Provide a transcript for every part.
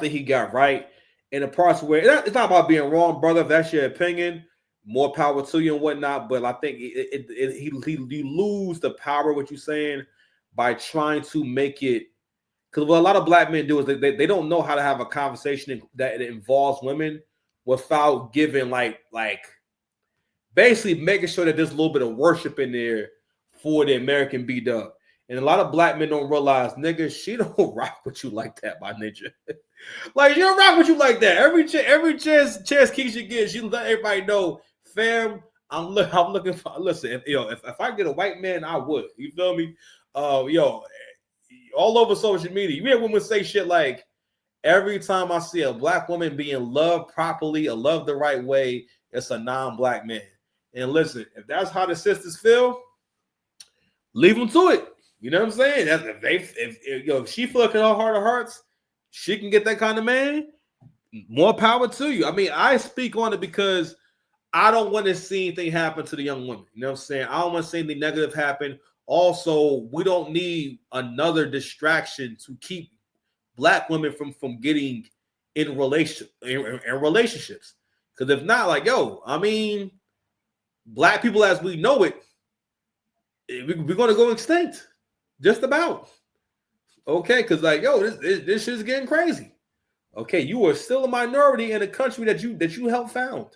that he got right, and the parts where it's not about being wrong, brother. If that's your opinion, more power to you and whatnot. But I think you lose the power of what you're saying by trying to make it. Because what a lot of black men do is they don't know how to have a conversation that involves women without giving like basically making sure that there's a little bit of worship in there for the American B Dub. And a lot of black men don't realize, nigga, she don't rock with you like that, my ninja. Like, she don't rock with you like that. Every chance Keisha gets, she let everybody know, fam, I'm looking for. Listen, if I get a white man, I would. You feel me? All over social media, you hear women say shit like, every time I see a black woman being loved properly or loved the right way, it's a non-black man. And listen, if that's how the sisters feel, leave them to it. You know what I'm saying? That's, if she feel like in her heart of hearts, she can get that kind of man. More power to you. I mean, I speak on it because I don't want to see anything happen to the young women. You know what I'm saying? I don't want to see anything negative happen. Also, we don't need another distraction to keep black women from getting in relationships. Because if not, like, I mean, black people as we know it, we're going to go extinct. Just about. Okay, because like, this shit's getting crazy. Okay, you are still a minority in a country that you helped found.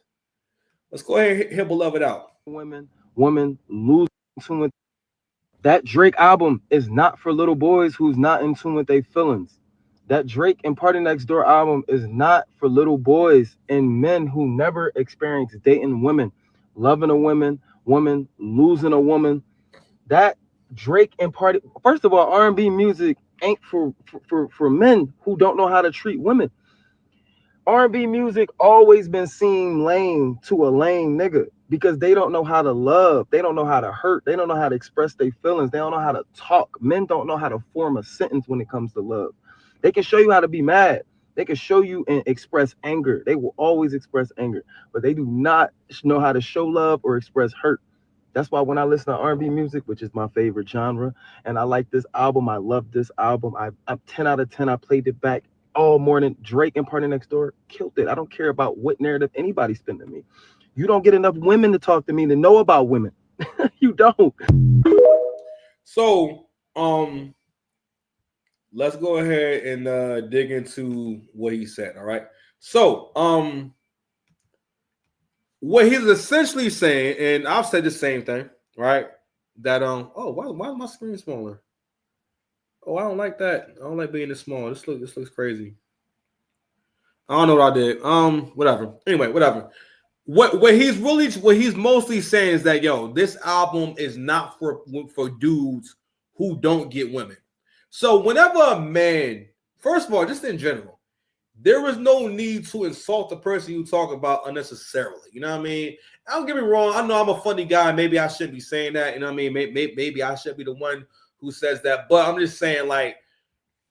Let's go ahead and hear Beloved out. Women lose tune with that Drake album is not for little boys who's not in tune with their feelings. That Drake and Party Next Door album is not for little boys and men who never experienced dating women, loving a woman losing a woman. That Drake and Party, first of all, R&B music ain't for men who don't know how to treat women. R&B music always been seen lame to a lame nigga because they don't know how to love. They don't know how to hurt. They don't know how to express their feelings. They don't know how to talk. Men don't know how to form a sentence when it comes to love. They can show you how to be mad. They can show you and express anger. They will always express anger, but they do not know how to show love or express hurt. That's why when I listen to R&B music, which is my favorite genre, and I like this album, I love this album. I'm 10 out of 10. I played it back all morning. Drake and Party Next Door killed it. I don't care about what narrative anybody's spinning to me. You don't get enough women to talk to me to know about women. You don't. So, let's go ahead and dig into what he said. All right. So, what he's essentially saying, and I've said the same thing, right? That why is my screen smaller? Oh, I don't like that. I don't like being this small. This looks crazy. I don't know what I did. Whatever. Anyway, whatever. What he's mostly saying is that this album is not for dudes who don't get women. So whenever a man, first of all, just in general, there is no need to insult the person you talk about unnecessarily. You know what I mean? Don't get me wrong. I know I'm a funny guy. Maybe I shouldn't be saying that. You know what I mean? Maybe I should be the one who says that. But I'm just saying, like,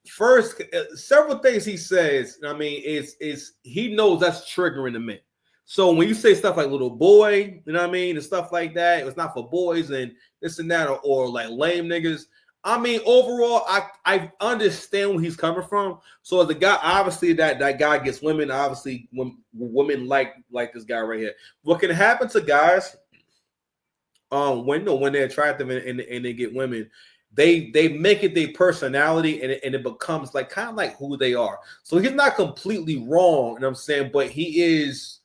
first, several things he says, I mean, is he knows that's triggering the men. So when you say stuff like little boy, you know what I mean, and stuff like that, it's not for boys and this and that, or like lame niggas. I mean, overall, I understand where he's coming from. So as a guy, obviously that guy gets women. Obviously, women like this guy right here. What can happen to guys when they're attractive and they get women, they make it their personality and it becomes like kind of like who they are. So he's not completely wrong, you know what I'm saying, but he is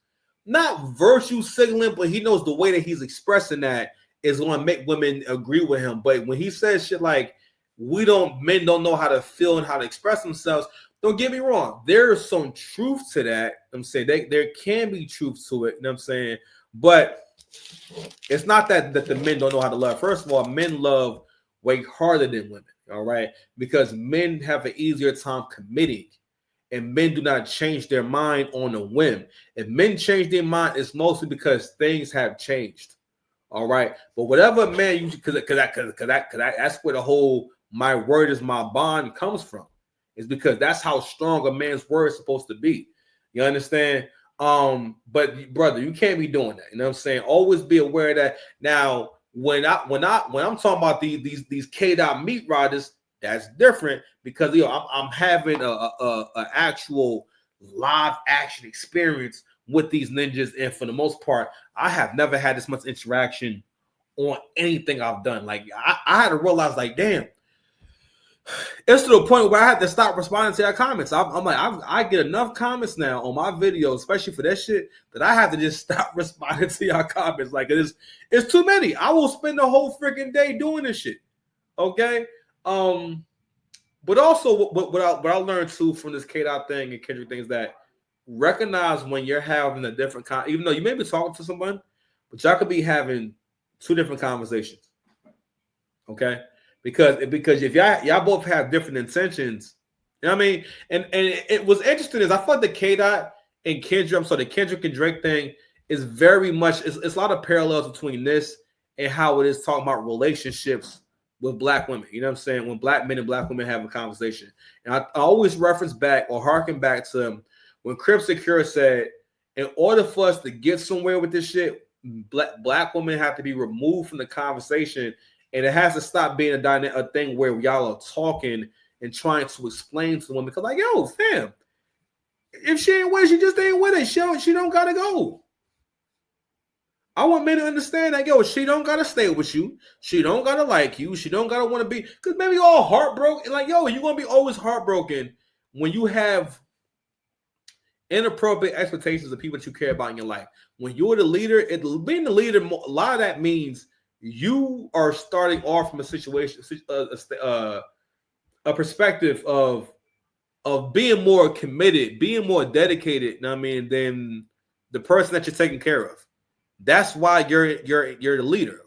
not virtue signaling, but he knows the way that he's expressing that is going to make women agree with him. But when he says shit like men don't know how to feel and how to express themselves, don't get me wrong, there's some truth to that. I'm saying there can be truth to it, you know what I'm saying? But it's not that the men don't know how to love. First of all, men love way harder than women, all right? Because men have an easier time committing, and men do not change their mind on a whim. If men change their mind, it's mostly because things have changed, all right? But whatever man you, because that's where the whole my word is my bond comes from, is because that's how strong a man's word is supposed to be. You understand? But brother, you can't be doing that. You know what I'm saying? Always be aware of that. Now, when I'm talking about these K-Dot meat riders, That's different because I'm having a actual live action experience with these ninjas, and for the most part, I have never had this much interaction on anything I've done. Like I had to realize, like, damn, it's to the point where I had to stop responding to your comments. I'm like, I get enough comments now on my videos, especially for that shit, that I have to just stop responding to your comments. Like it's too many. I will spend the whole freaking day doing this shit. Okay. But also what I learned too from this K-Dot thing and Kendrick thing is that recognize when you're having a different even though you may be talking to someone, but y'all could be having two different conversations. Okay. Because if y'all both have different intentions, you know what I mean? And it was interesting is I thought the K-Dot and Kendrick, the Kendrick and Drake thing is very much it's a lot of parallels between this and how it is talking about relationships with black women. You know what I'm saying? When black men and black women have a conversation. And I always reference back or harken back to when Crip Secure said, in order for us to get somewhere with this shit, black women have to be removed from the conversation. And it has to stop being a thing where y'all are talking and trying to explain to the woman. Because like, yo, fam, if she ain't with it, she just ain't with it. She don't gotta go. I want men to understand that, yo, she don't gotta stay with you. She don't gotta like you. She don't gotta want to be, because maybe all heartbroken. Like, yo, you're gonna be always heartbroken when you have inappropriate expectations of people that you care about in your life. When you're the leader, being the leader, a lot of that means you are starting off from a situation, a perspective of being more committed, being more dedicated. You know what I mean, than the person that you're taking care of. That's why you're the leader.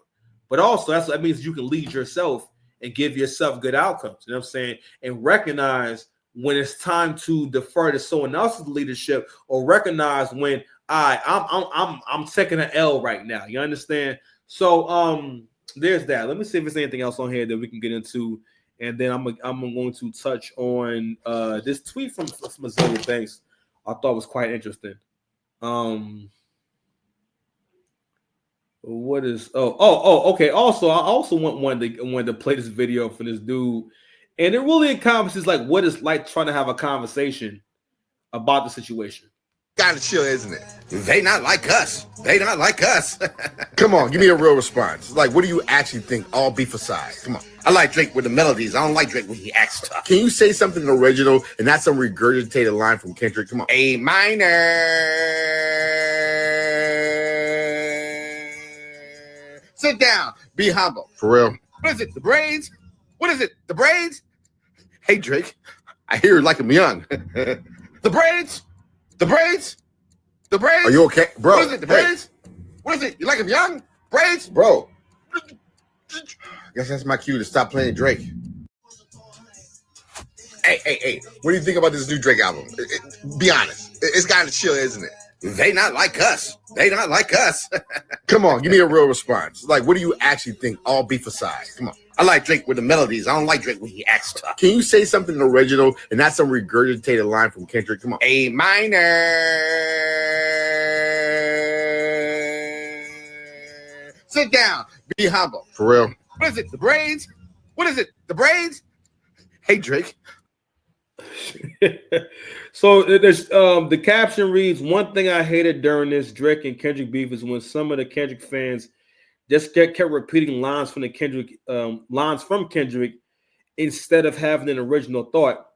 But also that means you can lead yourself and give yourself good outcomes. You know what I'm saying? And recognize when it's time to defer to someone else's leadership, or recognize when I'm taking an L right now. You understand? So there's that. Let me see if there's anything else on here that we can get into, and then I'm going to touch on this tweet from Azealia Banks. I thought was quite interesting. What is okay. Also, I also wanted to play this video for this dude, and it really encompasses like what it's like trying to have a conversation about the situation. Kind of chill, isn't it? They not like us. They not like us. Come on, give me a real response. Like, what do you actually think? All beef aside, come on. I like Drake with the melodies. I don't like Drake when he acts tough. Can you say something original and not some regurgitated line from Kendrick? Come on. A minor. Sit down. Be humble. For real. What is it? The braids? What is it? The braids? Hey, Drake. I hear you like him young. The braids? The braids? The braids? Are you okay? Bro. What is it? The braids? What is it? You like him young? Braids? Bro. Guess that's my cue to stop playing Drake. Hey. What do you think about this new Drake album? Be honest. It's kind of chill, isn't it? They not like us. They not like us. Come on, give me a real response. Like, what do you actually think? All beef aside. Come on. I like Drake with the melodies. I don't like Drake when he acts tough. Can you say something original and not some regurgitated line from Kendrick? Come on. A minor. Sit down. Be humble. For real. What is it? The braids? What is it? The braids? Hey, Drake. So the caption reads, "One thing I hated during this Drake and Kendrick beef is when some of the Kendrick fans just kept repeating lines from Kendrick instead of having an original thought.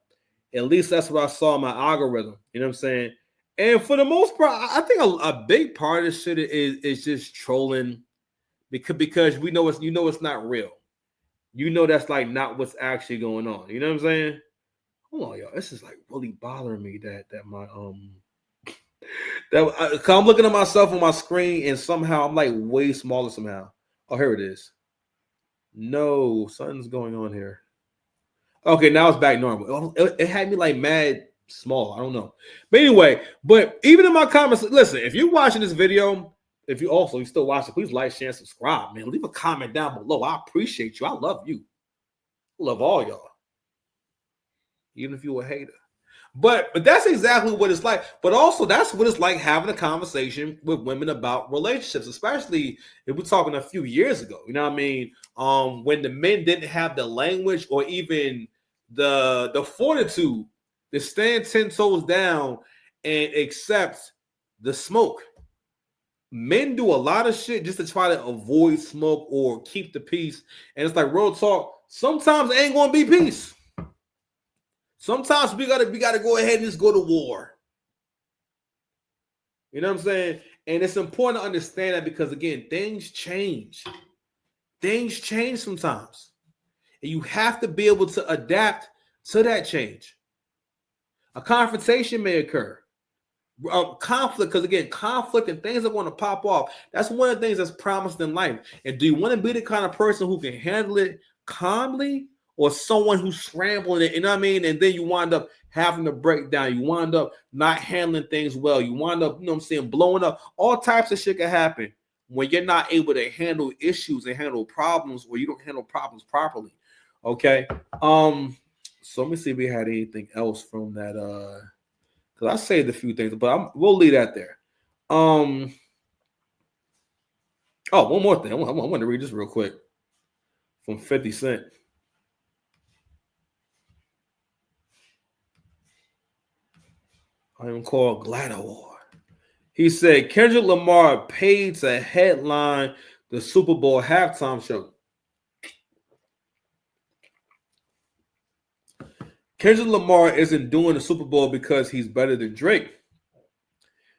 At least that's what I saw in my algorithm. You know what I'm saying? And for the most part, I think a big part of this shit is just trolling, because we know it's not real. You know that's like not what's actually going on. You know what I'm saying? Hold on, y'all. This is like really bothering me that my I'm looking at myself on my screen and somehow I'm like way smaller somehow. Oh, here it is. No, something's going on here. Okay, now it's back normal. It had me like mad small. I don't know. But anyway, but even in my comments, listen, if you're watching this video, if you still watching, please like, share, and subscribe, man. Leave a comment down below. I appreciate you. I love you. I love all y'all. Even if you're a hater. But that's exactly what it's like. But also that's what it's like having a conversation with women about relationships, especially if we're talking a few years ago. You know what I mean? When the men didn't have the language or even the fortitude to stand 10 toes down and accept the smoke. Men do a lot of shit just to try to avoid smoke or keep the peace. And it's like real talk. Sometimes it ain't gonna be peace. Sometimes we gotta go ahead and just go to war. You know what I'm saying? And it's important to understand that because again, things change. Things change sometimes. And you have to be able to adapt to that change. A confrontation may occur. Conflict, because again, conflict and things that want to pop off. That's one of the things that's promised in life. And do you want to be the kind of person who can handle it calmly, or someone who's scrambling it? You know what I mean? And then you wind up having to break down. You wind up not handling things well. You wind up, you know what I'm saying, blowing up. All types of shit can happen when you're not able to handle issues and handle problems, or you don't handle problems properly. Okay. So let me see if we had anything else from that. Because I saved a few things, but we'll leave that there. Oh, one more thing. I want to read this real quick from 50 Cent. I am called Gladawar. He said Kendrick Lamar paid to headline the Super Bowl halftime show. Kendrick Lamar isn't doing the Super Bowl because he's better than Drake.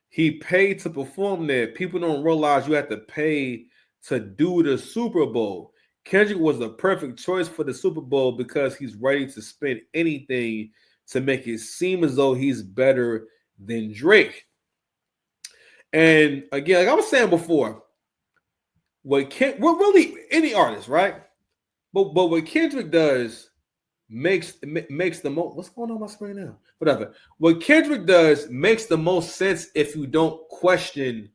He paid to perform there. People don't realize you have to pay to do the Super Bowl. Kendrick was the perfect choice for the Super Bowl because he's ready to spend anything to make it seem as though he's better than Drake. And again, like I was saying before, we're really any artist, right? But what Kendrick does makes the most. What's going on my screen now? Whatever. What Kendrick does makes the most sense if you don't question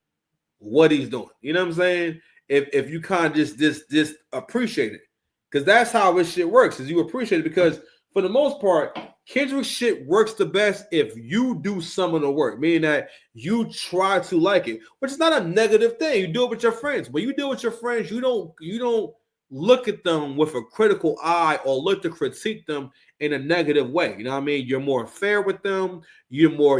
what he's doing. You know what I'm saying? If you kind of just appreciate it, because that's how this shit works. Is you appreciate it because for the most part, Kendrick shit works the best if you do some of the work, meaning that you try to like it, which is not a negative thing. You do it with your friends. When you do it with your friends, you don't look at them with a critical eye or look to critique them in a negative way. You know what I mean? You're more fair with them. You're more